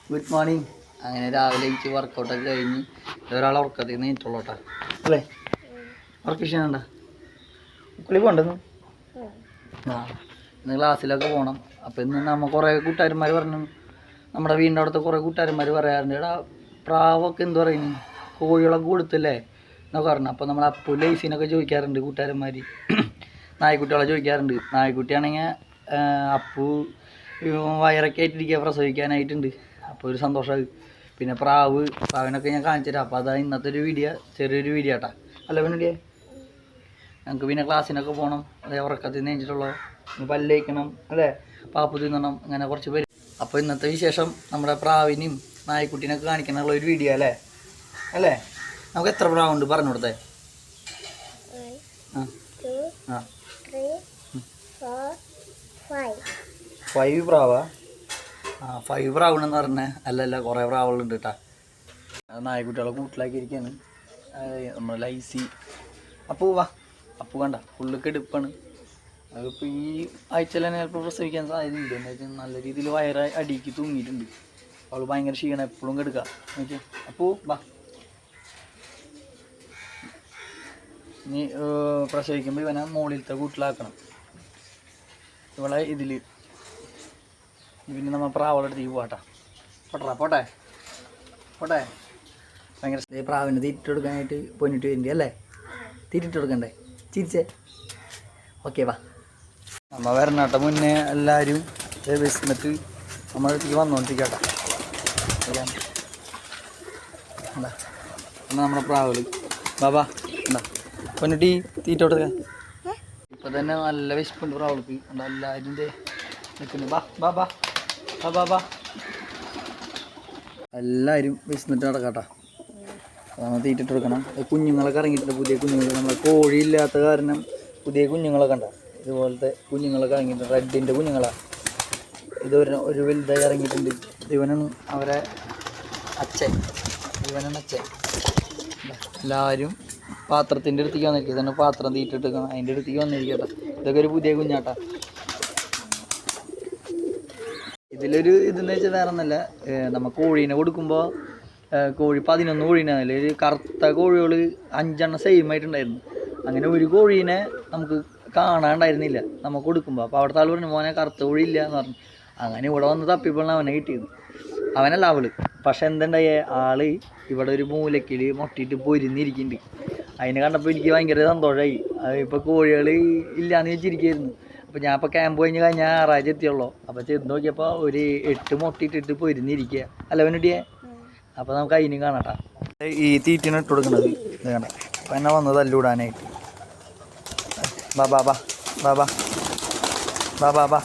Good morning. അങ്ങനെ രാവിലെ എനിക്ക് വർക്കൗട്ടൊക്കെ കഴിഞ്ഞ് ഒരാളെ ഉറക്കത്തിൽ നിന്ന് നീറ്റുള്ളൂ കേട്ടോ അല്ലേ? വർക്ക് ചെയ്യണ്ട കുളി പോണ്ടെന്ന് ഇന്ന് ക്ലാസ്സിലൊക്കെ പോകണം. അപ്പോൾ ഇന്ന് നമ്മൾ കുറേ കൂട്ടുകാരന്മാർ പറഞ്ഞു, നമ്മുടെ വീടിൻ്റെ അവിടുത്തെ കുറേ കൂട്ടുകാരന്മാർ പറയാറുണ്ട്, എടാ പ്രാവൊക്കെ എന്ത് പറയുന്നു കോഴികളൊക്കെ കൊടുത്തല്ലേ എന്നൊക്കെ പറഞ്ഞു. അപ്പോൾ നമ്മൾ അപ്പു ലൈസിനൊക്കെ ചോദിക്കാറുണ്ട് കൂട്ടുകാരന്മാർ, നായ്ക്കുട്ടികളെ ചോദിക്കാറുണ്ട്. നായ്ക്കുട്ടിയാണെങ്കിൽ അപ്പു വയറൊക്കെ ആയിട്ടിരിക്കുക, പ്രസവിക്കാനായിട്ടുണ്ട്. അപ്പോൾ ഒരു സന്തോഷമായി. പിന്നെ പ്രാവിനൊക്കെ ഞാൻ കാണിച്ചു തരാം. അപ്പോൾ അതാ ഇന്നത്തെ ഒരു വീഡിയോ, ചെറിയൊരു വീഡിയോ കേട്ടാ അല്ല പിന്നെ ഞങ്ങൾക്ക് പിന്നെ ക്ലാസ്സിനൊക്കെ പോകണം. അതേ ഉറക്കത്തിൽ നെഞ്ചിട്ടുള്ളൂ, പല്ലേക്കണം അല്ലേ, പാപ്പു തിന്നണം, അങ്ങനെ കുറച്ച് പേര്. അപ്പോൾ ഇന്നത്തെ വിശേഷം നമ്മുടെ പ്രാവിനെയും നായ്ക്കുട്ടീനൊക്കെ കാണിക്കാനുള്ള ഒരു വീഡിയോ അല്ലേ അല്ലേ? നമുക്ക് എത്ര പ്രാവുണ്ട് പറഞ്ഞു കൊടുത്തേ? 5 പ്രാവാ? 5 പ്രാവണെന്ന് പറഞ്ഞേ അല്ലല്ല, കുറേ പ്രാവുകളുണ്ട് കേട്ടാ. നായ്ക്കുട്ടികളെ കൂട്ടിലാക്കിയിരിക്കുകയാണ് നമ്മൾ ലൈസി. അപ്പൂ വാ, അപ്പൂ കണ്ട ഫുള്ള് കെടുപ്പാണ്. അതിപ്പോൾ ഈ ആഴ്ചയിൽ തന്നെ ചിലപ്പോൾ പ്രസവിക്കാൻ സാധ്യതയുണ്ട്. എന്താ വെച്ചാൽ നല്ല രീതിയിൽ വയറ് അടിക്ക് തൂങ്ങിയിട്ടുണ്ട്. അവൾ ഭയങ്കര ക്ഷീണം, എപ്പോഴും കെടുക്കുക. ഓക്കെ അപ്പൂ വാ, ഇനി പ്രസവിക്കുമ്പോൾ ഇവനെ മുകളിലത്തെ കൂട്ടിലാക്കണം. ഇവളെ ഇതിൽ പിന്നെ നമ്മൾ പ്രാവളെടുത്ത് പോട്ടാ. പോട്ടെ പോട്ടെ. ഭയങ്കര പ്രാവിന് തീറ്റിട്ട് കൊടുക്കാനായിട്ട് പൊന്നിട്ട് വരുന്നുണ്ട് അല്ലേ? തീറ്റിട്ട് കൊടുക്കണ്ടേ? ചിരിച്ചേ. ഓക്കെ വാ. നമ്മൾ വരണാട്ട മുന്നേ എല്ലാവരും വിശന്നിട്ട് നമ്മുടെ അടുത്തേക്ക് വന്നുകൊണ്ടിരിക്കട്ടെ. എന്താ എന്നാൽ നമ്മുടെ പ്രാവല് ബാബാ എന്താ പൊന്നിട്ടി തീറ്റ കൊടുക്കാൻ. ഇപ്പം തന്നെ നല്ല വിശപ്പുണ്ട് പ്രാവൾക്ക്. എന്താ എല്ലാവരും നിൽക്കുന്നു. ബാബാ ബാബാ എല്ലാവരും വിശന്നിട്ട് നടക്കാട്ടാ. നമ്മൾ തീറ്റിട്ട് കൊടുക്കണം. കുഞ്ഞുങ്ങളൊക്കെ ഇറങ്ങിയിട്ടുണ്ട്, പുതിയ കുഞ്ഞുങ്ങൾ. നമ്മളെ കോഴിയില്ലാത്ത കാരണം പുതിയ കുഞ്ഞുങ്ങളൊക്കെ ഉണ്ടാവും. ഇതുപോലത്തെ കുഞ്ഞുങ്ങളൊക്കെ ഇറങ്ങിയിട്ടുണ്ട്. റെഡിൻ്റെ കുഞ്ഞുങ്ങളാണ്. ഇത് ഒരു വലുതായി ഇറങ്ങിയിട്ടുണ്ട്. ഇവനാണ് അവരെ അച്ഛൻ, ഇവനാണ് അച്ഛൻ. എല്ലാവരും പാത്രത്തിൻ്റെ അടുത്തേക്ക് വന്നിരിക്കുക. ഇതന്നെ പാത്രം തീറ്റിട്ടെടുക്കണം, അതിൻ്റെ അടുത്തേക്ക് വന്നിരിക്കട്ടെ. ഇതൊക്കെ ഒരു പുതിയ കുഞ്ഞാട്ടാ. ഇതിലൊരു ഇതെന്ന് വെച്ചാൽ വേറെ ഒന്നല്ല, നമ്മൾ കോഴീനെ കൊടുക്കുമ്പോൾ കോഴി 11 കോഴീനെ, അതിൽ കറുത്ത കോഴികൾ 5 സെയിം ആയിട്ടുണ്ടായിരുന്നു. അങ്ങനെ ഒരു കോഴീനെ നമുക്ക് കാണാണ്ടായിരുന്നില്ല നമ്മൾ കൊടുക്കുമ്പോൾ. അപ്പോൾ അവിടുത്തെ ആൾ പറഞ്ഞു, മോനെ കറുത്ത കോഴി ഇല്ല എന്ന് പറഞ്ഞു. അങ്ങനെ ഇവിടെ വന്ന് തപ്പിപ്പോഴാണ് അവനെ കിട്ടിയത്. അവനല്ല അവള്. പക്ഷെ എന്തുണ്ടായ ആള് ഇവിടെ ഒരു മൂലക്കിൽ മുട്ടിയിട്ട് പൊരിഞ്ഞിരിക്കുന്നുണ്ട്. അതിനെ കണ്ടപ്പോൾ എനിക്ക് ഭയങ്കര സന്തോഷമായി. ഇപ്പോൾ കോഴികൾ ഇല്ലയെന്ന് വെച്ചിരിക്കുകയായിരുന്നു. അപ്പോൾ ഞാൻ ഇപ്പോൾ ക്യാമ്പ് കഴിഞ്ഞ് ഞായറാഴ്ച എത്തിയുള്ളൂ. അപ്പോൾ ചെന്ന് നോക്കിയപ്പോൾ ഒരു 8 മുട്ടയിട്ടിട്ട് പൊരിഞ്ഞിരിക്കുക അല്ല അവനുട്ടിയെ. അപ്പോൾ നമുക്ക് അതിനും കാണാട്ടാ. ഈ തീറ്റിന് ഇട്ട് കൊടുക്കുന്നത് ഇത് കാണാം. അപ്പം എന്നെ വന്നത് തല്ലൂടാനായിട്ട്. ബാബാ ബാ ബാബാ ബാബാ ബാ.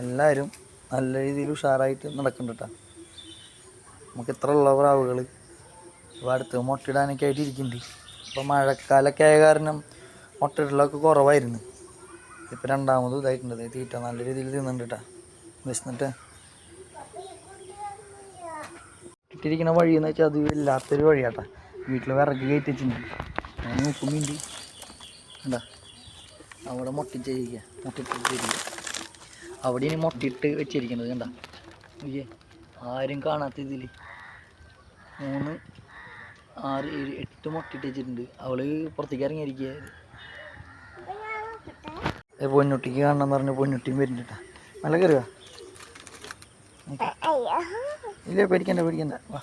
എല്ലാവരും നല്ല രീതിയിൽ ഉഷാറായിട്ട് നടക്കുന്നുണ്ട് കേട്ടോ. നമുക്ക് ഇത്ര ഉള്ള പ്രാവുകൾ ഇപ്പോൾ അടുത്ത് മുട്ടയിടാനൊക്കെ ആയിട്ട് ഇരിക്കുന്നുണ്ട്. ഇപ്പോൾ മഴക്കാലമൊക്കെ ആയ കാരണം മുട്ടയിടലൊക്കെ കുറവായിരുന്നു. ഇപ്പോൾ രണ്ടാമതും ഇതായിട്ടുണ്ട്. തീറ്റ നല്ല രീതിയിൽ തിന്നുന്നുണ്ട് കേട്ടോ. വിശന്നിട്ട് ഇട്ടിരിക്കുന്ന വഴിയെന്ന് വെച്ചാൽ അത് വല്ലാത്തൊരു വഴിയാട്ടാ. വീട്ടിൽ വിറക് കയറ്റിച്ചിട്ടുണ്ട്. ഞാൻ നോക്കുന്നുണ്ട് എന്താ അവിടെ മുട്ടിട്ടിരിക്കുക. അവിടെ ഇനി മുട്ടയിട്ട് വെച്ചിരിക്കുന്നത് കണ്ട. ഓക്കെ ആരും കാണാത്ത ഇതിൽ 3, 6, 7, 8 മുട്ടയിട്ട് വെച്ചിട്ടുണ്ട്. അവള് പുറത്തേക്ക് ഇറങ്ങിയിരിക്കുക. പൊന്നുട്ടിക്ക് കാണണമെന്ന് പറഞ്ഞ് പൊന്നുട്ടിയും വരുന്നുണ്ട്. നല്ല കയറുക. ഇല്ല പേടിക്കണ്ട വാ.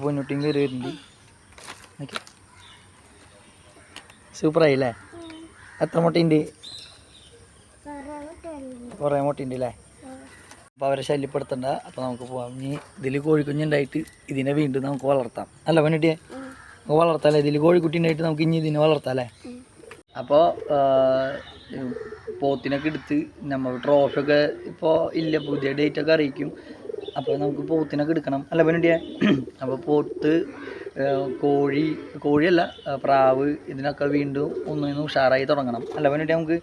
പൊന്നുട്ടിയും കയറി വരുന്നുണ്ട്. ഓക്കെ സൂപ്പറായില്ലേ? എത്ര മുട്ടയുണ്ട്? കുറേ മുട്ടയുണ്ട് അല്ലേ? അപ്പോൾ അവരെ ശല്യപ്പെടുത്തണ്ട. അപ്പോൾ നമുക്ക് പോകാം. ഇനി ഇതിൽ കോഴിക്കുഞ്ഞുണ്ടായിട്ട് ഇതിനെ വീണ്ടും നമുക്ക് വളർത്താം അല്ല പൊന്നുട്ടിയെ? നമുക്ക് വളർത്താമല്ലേ? ഇതിൽ കോഴിക്കുട്ടി ഉണ്ടായിട്ട് നമുക്ക് ഇനി ഇതിനെ വളർത്താം അല്ലേ? അപ്പോൾ പോത്തിനൊക്കെ എടുത്ത് നമ്മൾ ട്രോഫിയൊക്കെ ഇപ്പോൾ ഇല്ല, പുതിയ ഡേറ്റൊക്കെ അറിയിക്കും. അപ്പോൾ നമുക്ക് പോത്തിനൊക്കെ എടുക്കണം അല്ല പൊന്നുട്ടിയെ? അപ്പോൾ പോത്ത്, കോഴിയല്ല പ്രാവ്, ഇതിനൊക്കെ വീണ്ടും ഒന്നിനും ഉഷാറായി തുടങ്ങണം അല്ല പൊന്നുട്ടി നമുക്ക്.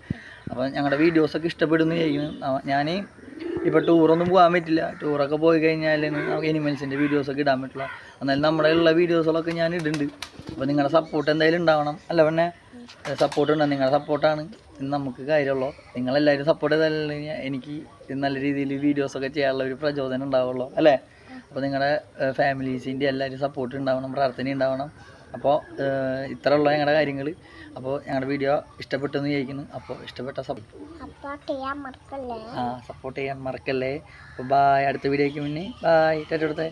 അപ്പോൾ ഞങ്ങളുടെ വീഡിയോസൊക്കെ ഇഷ്ടപ്പെടുന്നു ചെയ്യുന്നു. ഞാൻ ഇപ്പോൾ ടൂറൊന്നും പോകാൻ പറ്റില്ല. ടൂറൊക്കെ പോയി കഴിഞ്ഞാൽ നമുക്ക് എനിമൽസിൻ്റെ വീഡിയോസൊക്കെ ഇടാൻ പറ്റില്ല. എന്നാലും നമ്മുടെ ഉള്ള വീഡിയോസുകളൊക്കെ ഞാൻ ഇടുന്നുണ്ട്. അപ്പോൾ നിങ്ങളുടെ സപ്പോർട്ട് എന്തായാലും ഉണ്ടാവണം അല്ല പിന്നെ. സപ്പോർട്ട് ഉണ്ട്. നിങ്ങളുടെ സപ്പോർട്ടാണ് ഇന്ന് നമുക്ക് കാര്യമുള്ളൂ. നിങ്ങളെല്ലാവരും സപ്പോർട്ട് ചെയ്താൽ എനിക്ക് നല്ല രീതിയിൽ വീഡിയോസൊക്കെ ചെയ്യാനുള്ള ഒരു പ്രചോദനം ഉണ്ടാവുള്ളൂ അല്ലേ? അപ്പോൾ നിങ്ങളുടെ ഫാമിലീസിൻ്റെ എല്ലാവരും സപ്പോർട്ട് ഉണ്ടാവണം, പ്രാർത്ഥന ഉണ്ടാവണം. അപ്പോൾ ഇത്രയുള്ള ഞങ്ങളുടെ കാര്യങ്ങൾ. അപ്പോൾ ഞങ്ങളുടെ വീഡിയോ ഇഷ്ടപ്പെട്ടെന്ന് ചോദിക്കുന്നു. അപ്പോൾ ഇഷ്ടപ്പെട്ട സപ്പോർട്ട് ചെയ്യാൻ മറക്കല്ലേ. അപ്പോൾ ബായ്. അടുത്ത വീഡിയോയ്ക്ക് മുന്നേ ബായ്. ടാറ്റ.